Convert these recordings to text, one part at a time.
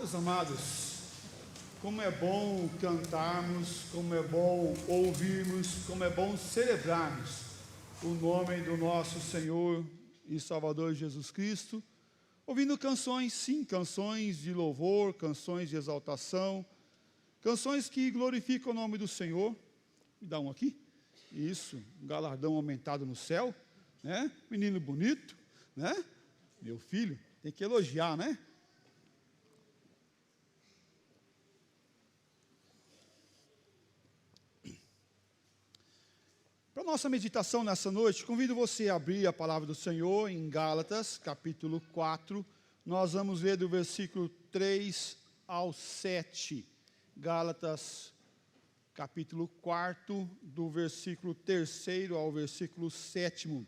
Meus amados, como é bom cantarmos, como é bom ouvirmos, como é bom celebrarmos o nome do nosso Senhor e Salvador Jesus Cristo, ouvindo canções, sim, canções de louvor, canções de exaltação, canções que glorificam o nome do Senhor. Me dá um aqui. Isso, um galardão aumentado no céu, né? Menino bonito, né? Meu filho, tem que elogiar, né? Para a nossa meditação nessa noite, convido você a abrir a palavra do Senhor em Gálatas, capítulo 4. Nós vamos ver do versículo 3 ao 7. Gálatas, capítulo 4, do versículo 3 ao versículo 7.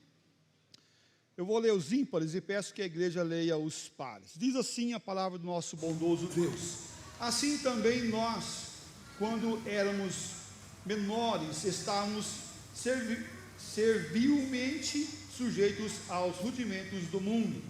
Eu vou ler os ímpares e peço que a igreja leia os pares. Diz assim a palavra do nosso bondoso Deus: assim também nós, quando éramos menores, estávamos servilmente sujeitos aos rudimentos do mundo.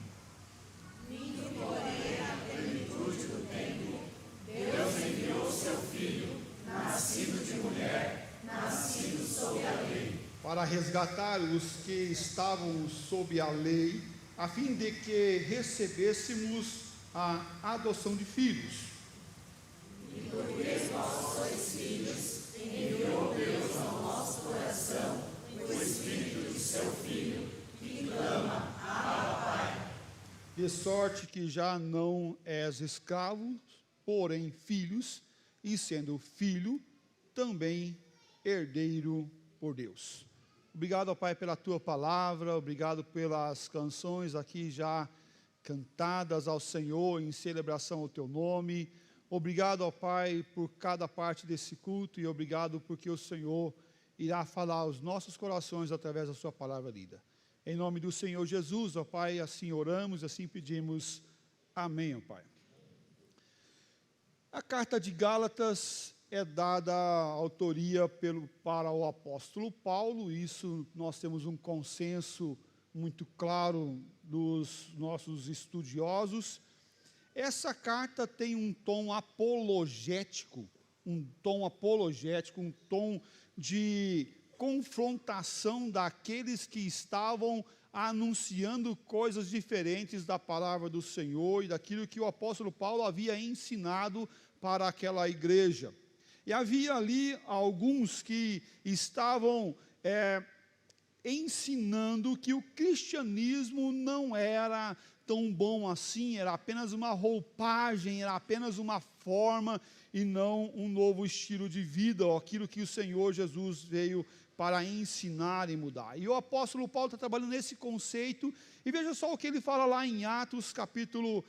Vindo, porém, a plenitude do tempo, Deus enviou seu Filho, nascido de mulher, nascido sob a lei, para resgatar os que estavam sob a lei, a fim de que recebêssemos a adoção de filhos. e porque vós sois filhos, enviou Deus ao nosso coração o Espírito de seu Filho, que clama, Abba, Pai. De sorte que já não és escravo, porém filhos, e sendo filho, também herdeiro por Deus. Obrigado, ó Pai, pela Tua palavra, obrigado pelas canções aqui já cantadas ao Senhor em celebração ao Teu nome. Obrigado, ó Pai, por cada parte desse culto e obrigado porque o Senhor irá falar aos nossos corações através da Sua palavra lida. Em nome do Senhor Jesus, ó Pai, assim oramos, assim pedimos. Amém, ó Pai. A carta de Gálatas é dada a autoria para o apóstolo Paulo. Isso nós temos um consenso muito claro dos nossos estudiosos. Essa carta tem um tom apologético, um tom de confrontação daqueles que estavam anunciando coisas diferentes da palavra do Senhor e daquilo que o apóstolo Paulo havia ensinado para aquela igreja. E havia ali alguns que estavam ensinando que o cristianismo não era tão bom assim, era apenas uma roupagem, era apenas uma forma e não um novo estilo de vida, ou aquilo que o Senhor Jesus veio para ensinar e mudar. E o apóstolo Paulo está trabalhando nesse conceito, e veja só o que ele fala lá em Atos, capítulo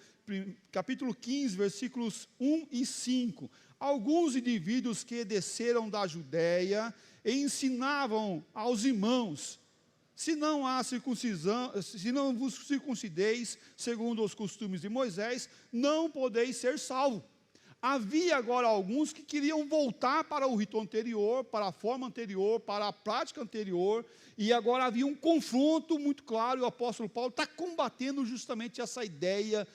15, versículos 1 e 5. Alguns indivíduos que desceram da Judéia ensinavam aos irmãos: se não há circuncisão, se não vos circuncideis segundo os costumes de Moisés, não podeis ser salvos. Havia agora alguns que queriam voltar para o rito anterior, para a forma anterior, para a prática anterior, e agora havia um confronto muito claro, e o apóstolo Paulo está combatendo justamente essa ideia,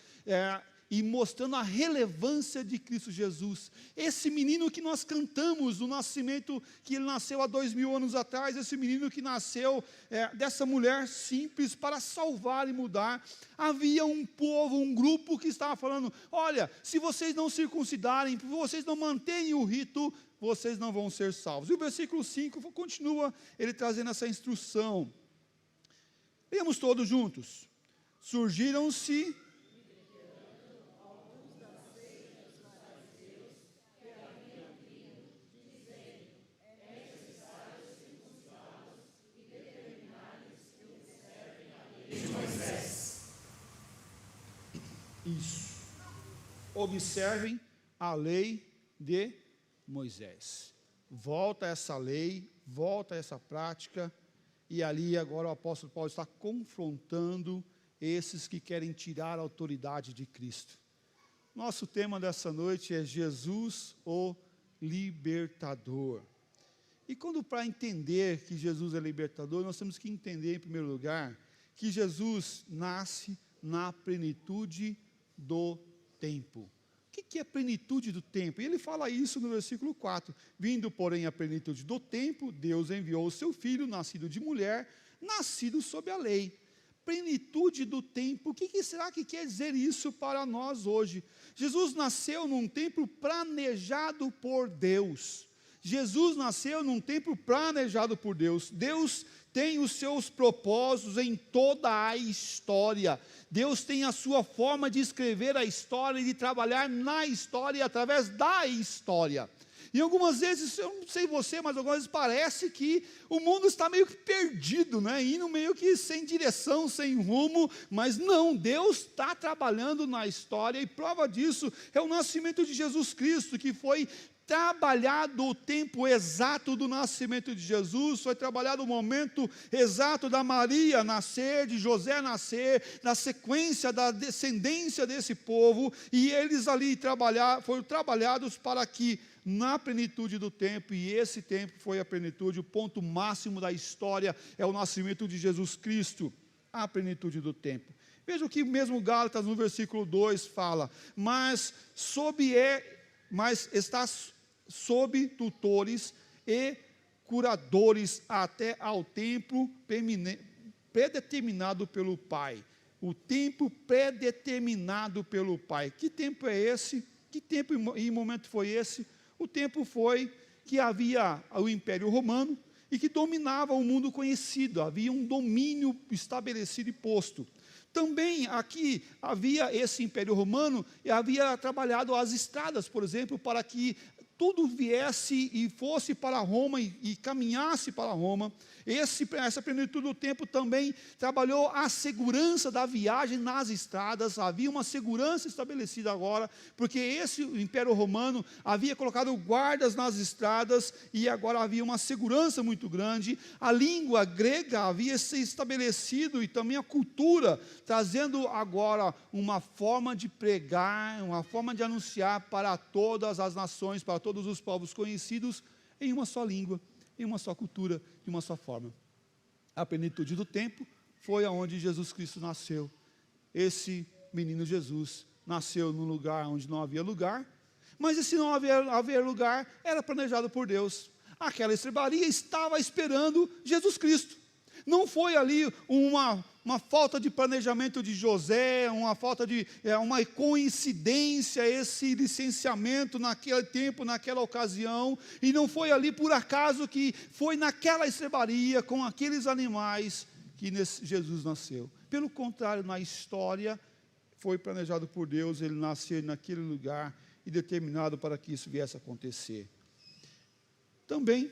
e mostrando a relevância de Cristo Jesus. Esse menino que nós cantamos, do nascimento, que ele nasceu há 2000 anos atrás, esse menino que nasceu dessa mulher simples para salvar e mudar. Havia um povo, um grupo que estava falando: olha, se vocês não circuncidarem, se vocês não manterem o rito, vocês não vão ser salvos. E o versículo 5 continua ele trazendo essa instrução. Leamos todos juntos. Surgiram-se isso. Observem a lei de Moisés. Volta essa lei, volta essa prática, e ali agora o apóstolo Paulo está confrontando esses que querem tirar a autoridade de Cristo. Nosso tema dessa noite é Jesus, o libertador. E quando, para entender que Jesus é libertador, nós temos que entender, em primeiro lugar, que Jesus nasce na plenitude do tempo. O que que é plenitude do tempo? E ele fala isso no versículo 4. Vindo, porém, a plenitude do tempo, Deus enviou o seu filho, nascido de mulher, nascido sob a lei. Plenitude do tempo, o que será que quer dizer isso para nós hoje? Jesus nasceu num tempo planejado por Deus. Jesus nasceu num tempo planejado por Deus. Deus tem os seus propósitos em toda a história. Deus tem a sua forma de escrever a história e de trabalhar na história e através da história. E algumas vezes, eu não sei você, mas algumas vezes parece que o mundo está meio que perdido, né? Indo meio que sem direção, sem rumo, mas não, Deus está trabalhando na história, e prova disso é o nascimento de Jesus Cristo, que foi trabalhado o tempo exato do nascimento de Jesus, foi trabalhado o momento exato da Maria nascer, de José nascer, na sequência da descendência desse povo, e eles ali foram trabalhados para que na plenitude do tempo, e esse tempo foi a plenitude, o ponto máximo da história é o nascimento de Jesus Cristo, a plenitude do tempo. Veja o que mesmo Gálatas no versículo 2 fala, mas está sob tutores e curadores até ao tempo predeterminado pelo Pai. O tempo predeterminado pelo Pai. Que tempo é esse? Que tempo e momento foi esse? O tempo foi que havia o Império Romano e que dominava o mundo conhecido, havia um domínio estabelecido e posto. Também aqui havia esse Império Romano e havia trabalhado as estradas, por exemplo, para que tudo viesse e fosse para Roma e caminhasse para Roma. Essa plenitude do tempo também trabalhou a segurança da viagem nas estradas. Havia uma segurança estabelecida agora, porque esse Império Romano havia colocado guardas nas estradas e agora havia uma segurança muito grande. A língua grega havia se estabelecido e também a cultura, trazendo agora uma forma de pregar, uma forma de anunciar para todas as nações, para todos os povos conhecidos, em uma só língua, em uma só cultura, de uma só forma. A plenitude do tempo foi aonde Jesus Cristo nasceu. Esse menino Jesus nasceu num lugar onde não havia lugar, mas esse não haver lugar era planejado por Deus. Aquela estrebaria estava esperando Jesus Cristo. Não foi ali uma falta de planejamento de José, uma coincidência, esse licenciamento naquele tempo, naquela ocasião, e não foi ali por acaso que foi naquela estrebaria, com aqueles animais, que Jesus nasceu. Pelo contrário, na história, foi planejado por Deus, ele nascer naquele lugar, e determinado para que isso viesse a acontecer. Também,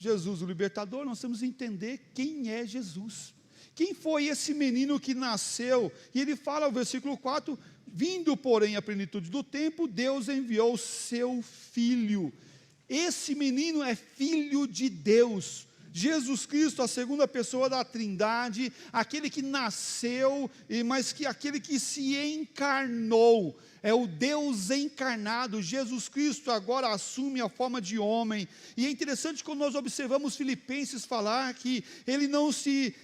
Jesus, o libertador, nós temos que entender quem é Jesus. Quem foi esse menino que nasceu? E ele fala, o versículo 4, vindo, porém, a plenitude do tempo, Deus enviou o seu Filho. Esse menino é Filho de Deus. Jesus Cristo, a segunda pessoa da Trindade, aquele que nasceu, mas aquele que se encarnou, é o Deus encarnado. Jesus Cristo agora assume a forma de homem, e é interessante quando nós observamos Filipenses falar que ele não se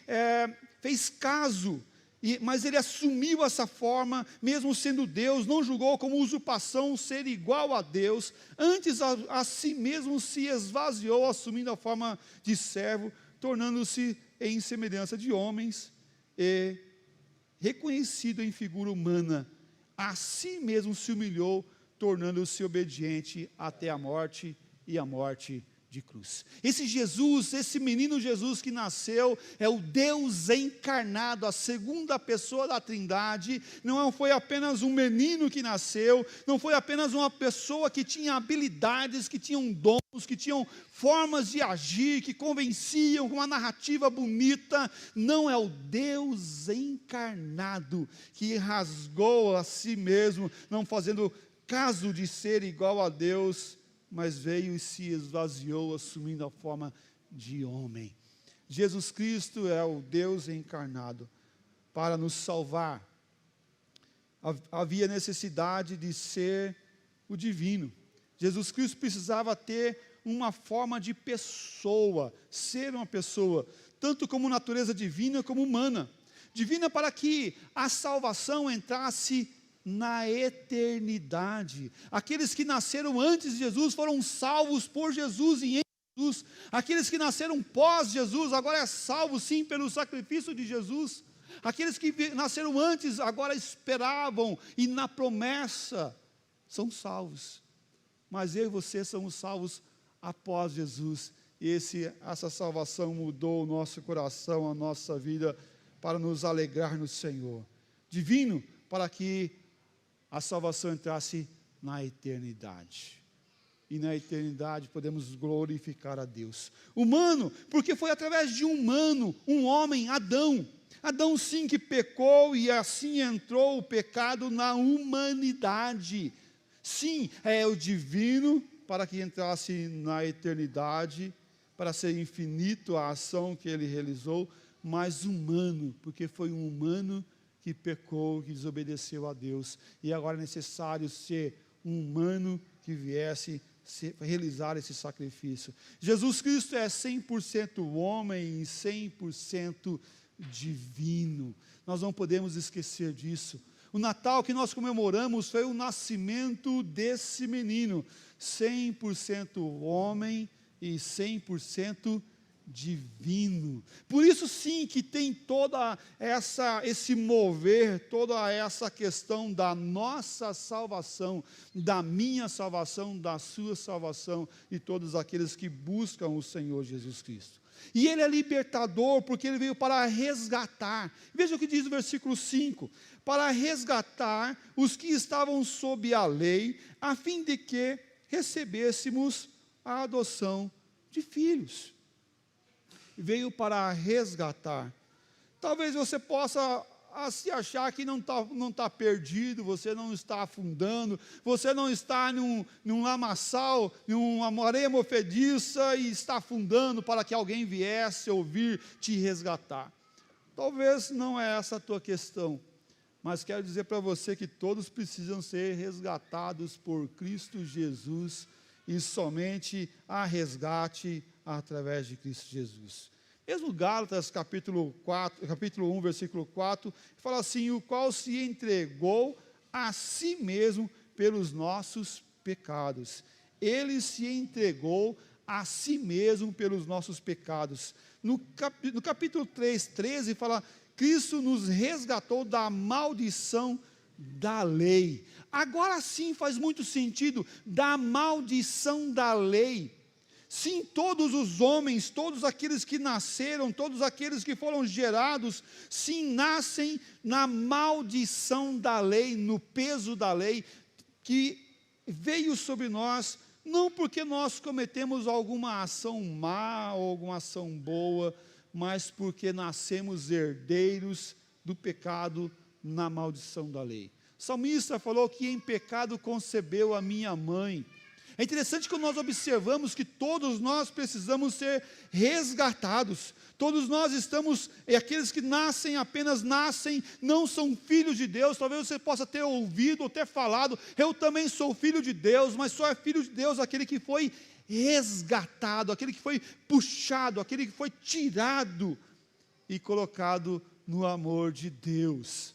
fez caso, mas ele assumiu essa forma, mesmo sendo Deus, não julgou como usurpação ser igual a Deus, antes a si mesmo se esvaziou, assumindo a forma de servo, tornando-se em semelhança de homens, e reconhecido em figura humana, a si mesmo se humilhou, tornando-se obediente até a morte, e a morte de cruz. Esse Jesus, esse menino Jesus que nasceu, é o Deus encarnado, a segunda pessoa da Trindade. Não foi apenas um menino que nasceu, não foi apenas uma pessoa que tinha habilidades, que tinham dons, que tinham formas de agir, que convenciam com uma narrativa bonita. Não, é o Deus encarnado, que rasgou a si mesmo, não fazendo caso de ser igual a Deus, mas veio e se esvaziou, assumindo a forma de homem. Jesus Cristo é o Deus encarnado para nos salvar. Havia necessidade de ser o divino. Jesus Cristo precisava ter uma forma de pessoa, ser uma pessoa, tanto como natureza divina como humana. Divina para que a salvação entrasse na eternidade. Aqueles que nasceram antes de Jesus foram salvos por Jesus e em Jesus. Aqueles que nasceram pós Jesus, agora é salvo sim pelo sacrifício de Jesus. Aqueles que nasceram antes, agora esperavam e na promessa são salvos. Mas eu e você somos salvos após Jesus. E essa salvação mudou o nosso coração, a nossa vida, para nos alegrar no Senhor. Divino, para que a salvação entrasse na eternidade. E na eternidade podemos glorificar a Deus. Humano, porque foi através de um humano, um homem, Adão. Adão sim que pecou e assim entrou o pecado na humanidade. Sim, é o divino para que entrasse na eternidade, para ser infinito a ação que ele realizou, mas humano, porque foi um humano que pecou, que desobedeceu a Deus. E agora é necessário ser um humano que viesse realizar esse sacrifício. Jesus Cristo é 100% homem e 100% divino. Nós não podemos esquecer disso. O Natal que nós comemoramos foi o nascimento desse menino, 100% homem e 100% divino. Por isso sim que tem toda esse mover, toda essa questão da nossa salvação, da minha salvação, da sua salvação e todos aqueles que buscam o Senhor Jesus Cristo. E ele é libertador porque ele veio para resgatar. Veja o que diz o versículo 5: para resgatar os que estavam sob a lei, a fim de que recebêssemos a adoção de filhos. Veio para resgatar. Talvez você possa se achar que não tá perdido, você não está afundando, você não está num lamaçal, numa areia movediça e está afundando para que alguém viesse ouvir te resgatar. Talvez não é essa a tua questão, mas quero dizer para você que todos precisam ser resgatados por Cristo Jesus e somente há resgate através de Cristo Jesus. Mesmo Gálatas capítulo 1, versículo 4, fala assim: o qual se entregou a si mesmo pelos nossos pecados. Ele se entregou a si mesmo pelos nossos pecados. No capítulo 3, 13, fala: Cristo nos resgatou da maldição da lei. Agora sim faz muito sentido, da maldição da lei. Sim, todos os homens, todos aqueles que nasceram, todos aqueles que foram gerados, sim, nascem na maldição da lei, no peso da lei, que veio sobre nós, não porque nós cometemos alguma ação má ou alguma ação boa, mas porque nascemos herdeiros do pecado na maldição da lei. O salmista falou que em pecado concebeu a minha mãe. É interessante que nós observamos que todos nós precisamos ser resgatados. Todos nós estamos, aqueles que nascem, apenas nascem, não são filhos de Deus. Talvez você possa ter ouvido ou ter falado: eu também sou filho de Deus, mas só é filho de Deus aquele que foi resgatado, aquele que foi puxado, aquele que foi tirado e colocado no amor de Deus.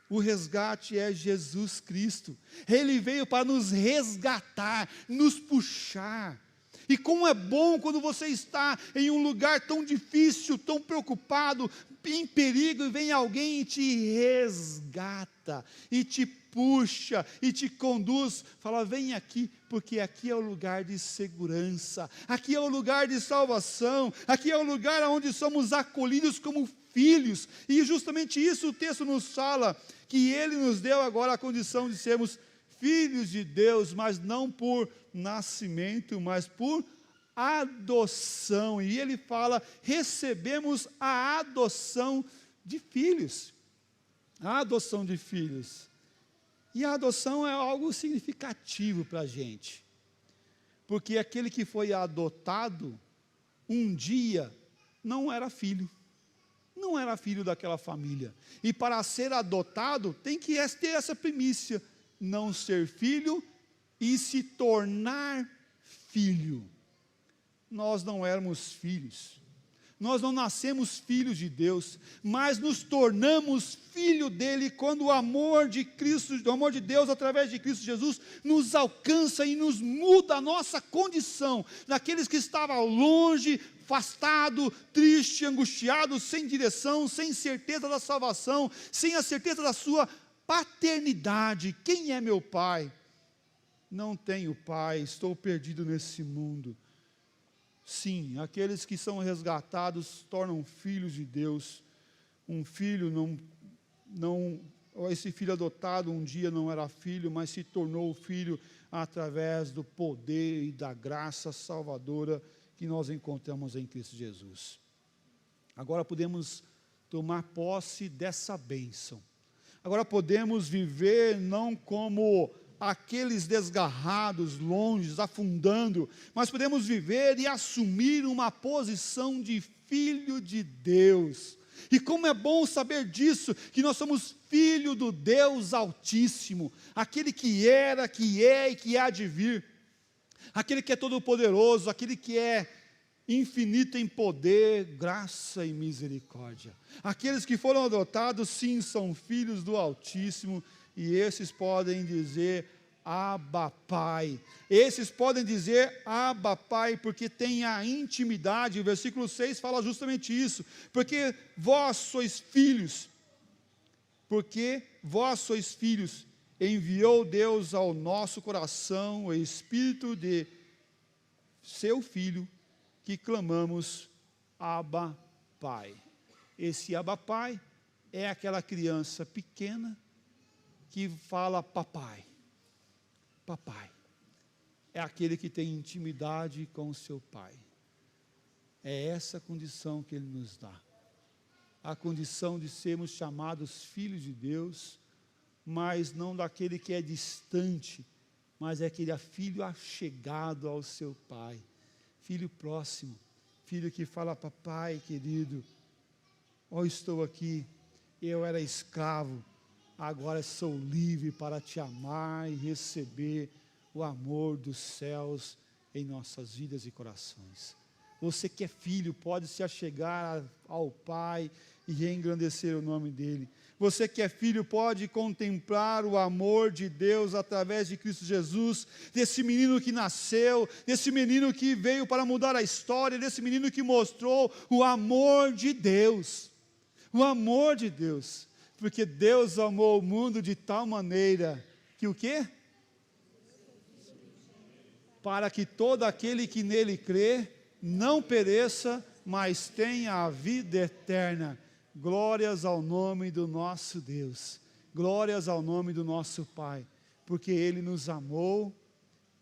O resgate é Jesus Cristo. Ele veio para nos resgatar, nos puxar. E como é bom quando você está em um lugar tão difícil, tão preocupado, em perigo, e vem alguém e te resgata, e te puxa, e te conduz, fala: vem aqui, porque aqui é o lugar de segurança, aqui é o lugar de salvação, aqui é o lugar onde somos acolhidos como filhos. E justamente isso o texto nos fala, que Ele nos deu agora a condição de sermos filhos de Deus, mas não por nascimento, mas por adoção. E Ele fala: recebemos a adoção de filhos. A adoção de filhos. E a adoção é algo significativo para a gente, porque aquele que foi adotado, um dia, não era filho. Não era filho daquela família. E para ser adotado, tem que ter essa primícia: não ser filho e se tornar filho. Nós não éramos filhos. Nós não nascemos filhos de Deus, mas nos tornamos filho dele quando o amor de Cristo, o amor de Deus através de Cristo Jesus nos alcança e nos muda a nossa condição, daqueles que estavam longe, afastado, triste, angustiado, sem direção, sem certeza da salvação, sem a certeza da sua paternidade. Quem é meu pai? Não tenho pai, estou perdido nesse mundo. Sim, aqueles que são resgatados tornam filhos de Deus. Um filho esse filho adotado um dia não era filho, mas se tornou filho através do poder e da graça salvadora que nós encontramos em Cristo Jesus. Agora podemos tomar posse dessa bênção. Agora podemos viver não como aqueles desgarrados, longe, afundando, mas podemos viver e assumir uma posição de filho de Deus. E como é bom saber disso, que nós somos filho do Deus Altíssimo, aquele que era, que é e que há de vir, aquele que é todo-poderoso, aquele que é infinito em poder, graça e misericórdia. Aqueles que foram adotados, sim, são filhos do Altíssimo, e esses podem dizer Abba Pai. Esses podem dizer Abba Pai, porque tem a intimidade. O versículo 6 fala justamente isso. Porque vós sois filhos, enviou Deus ao nosso coração o Espírito de seu Filho, que clamamos Abba Pai. Esse Abba Pai é aquela criança pequena que fala papai. Papai. É aquele que tem intimidade com o seu pai. É essa condição que ele nos dá. A condição de sermos chamados filhos de Deus, mas não daquele que é distante, mas é aquele filho achegado ao seu pai. Filho próximo, filho que fala, papai querido, estou aqui, eu era escravo, agora sou livre para te amar e receber o amor dos céus em nossas vidas e corações. Você que é filho pode se achegar ao Pai e engrandecer o nome dEle. Você que é filho pode contemplar o amor de Deus através de Cristo Jesus, desse menino que nasceu, desse menino que veio para mudar a história, desse menino que mostrou o amor de Deus. O amor de Deus. Porque Deus amou o mundo de tal maneira que o quê? Para que todo aquele que nele crê não pereça, mas tenha a vida eterna. Glórias ao nome do nosso Deus. Glórias ao nome do nosso Pai. Porque Ele nos amou,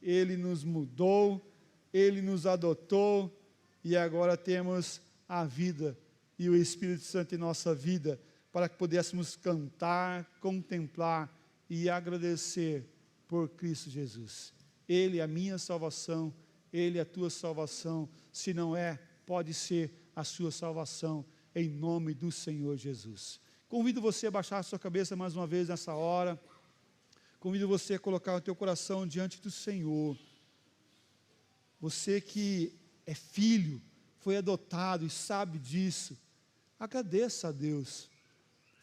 Ele nos mudou, Ele nos adotou e agora temos a vida e o Espírito Santo em nossa vida, para que pudéssemos cantar, contemplar e agradecer por Cristo Jesus. Ele é a minha salvação, Ele é a tua salvação. Se não é, pode ser a sua salvação, em nome do Senhor Jesus. Convido você a baixar a sua cabeça mais uma vez nessa hora. Convido você a colocar o teu coração diante do Senhor. Você que é filho, foi adotado e sabe disso, agradeça a Deus.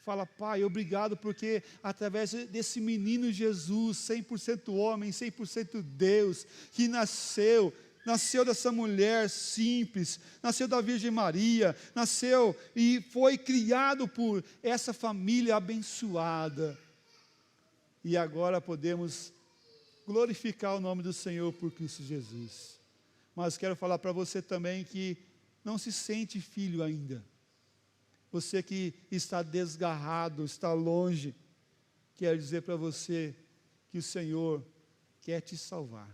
Fala, Pai, obrigado porque através desse menino Jesus, 100% homem, 100% Deus, que nasceu dessa mulher simples, nasceu da Virgem Maria, nasceu e foi criado por essa família abençoada. E agora podemos glorificar o nome do Senhor por Cristo Jesus. Mas quero falar para você também que não se sente filho ainda. Você que está desgarrado, está longe, quero dizer para você que o Senhor quer te salvar.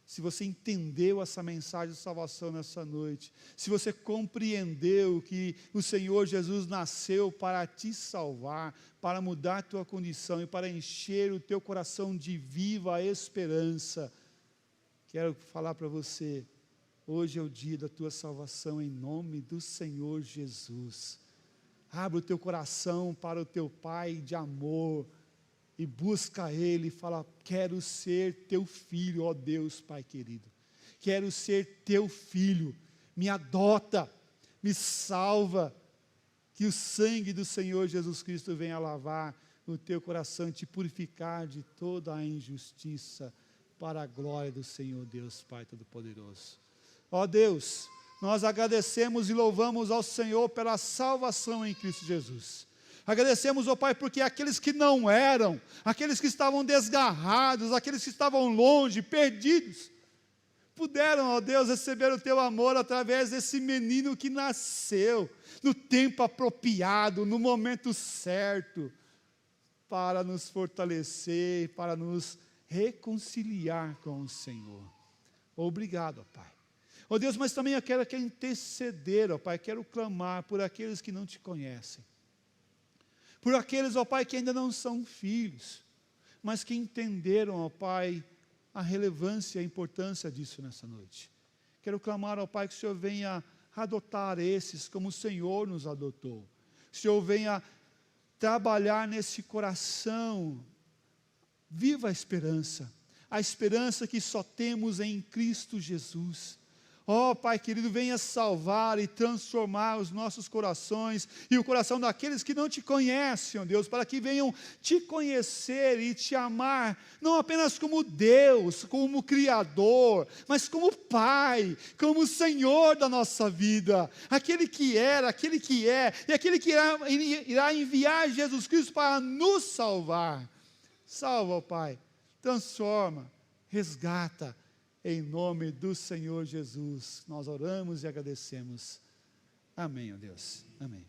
Se você entendeu essa mensagem de salvação nessa noite, se você compreendeu que o Senhor Jesus nasceu para te salvar, para mudar a tua condição e para encher o teu coração de viva esperança, quero falar para você, hoje é o dia da tua salvação em nome do Senhor Jesus. Abre o teu coração para o teu Pai de amor e busca Ele e fala, quero ser teu filho, ó Deus Pai querido. Quero ser teu filho, me adota, me salva, que o sangue do Senhor Jesus Cristo venha lavar o teu coração e te purificar de toda a injustiça, para a glória do Senhor Deus Pai Todo-Poderoso. Ó Deus, nós agradecemos e louvamos ao Senhor pela salvação em Cristo Jesus. Agradecemos, ó Pai, porque aqueles que não eram, aqueles que estavam desgarrados, aqueles que estavam longe, perdidos, puderam, ó Deus, receber o teu amor através desse menino que nasceu no tempo apropriado, no momento certo, para nos fortalecer, para nos reconciliar com o Senhor. Obrigado, ó Pai. Ó Deus, mas também eu quero interceder, ó Pai, quero clamar por aqueles que não te conhecem, por aqueles, ó Pai, que ainda não são filhos, mas que entenderam, ó Pai, a relevância e a importância disso nessa noite. Quero clamar, ó Pai, que o Senhor venha adotar esses como o Senhor nos adotou. Que o Senhor venha trabalhar nesse coração. Viva a esperança que só temos em Cristo Jesus. Ó Pai querido, venha salvar e transformar os nossos corações e o coração daqueles que não te conhecem, ó Deus, para que venham te conhecer e te amar, não apenas como Deus, como Criador, mas como Pai, como Senhor da nossa vida, aquele que era, aquele que é, e aquele que irá enviar Jesus Cristo para nos salvar. Salva, ó Pai, transforma, resgata, em nome do Senhor Jesus, nós oramos e agradecemos. Amém, ó Deus. Amém.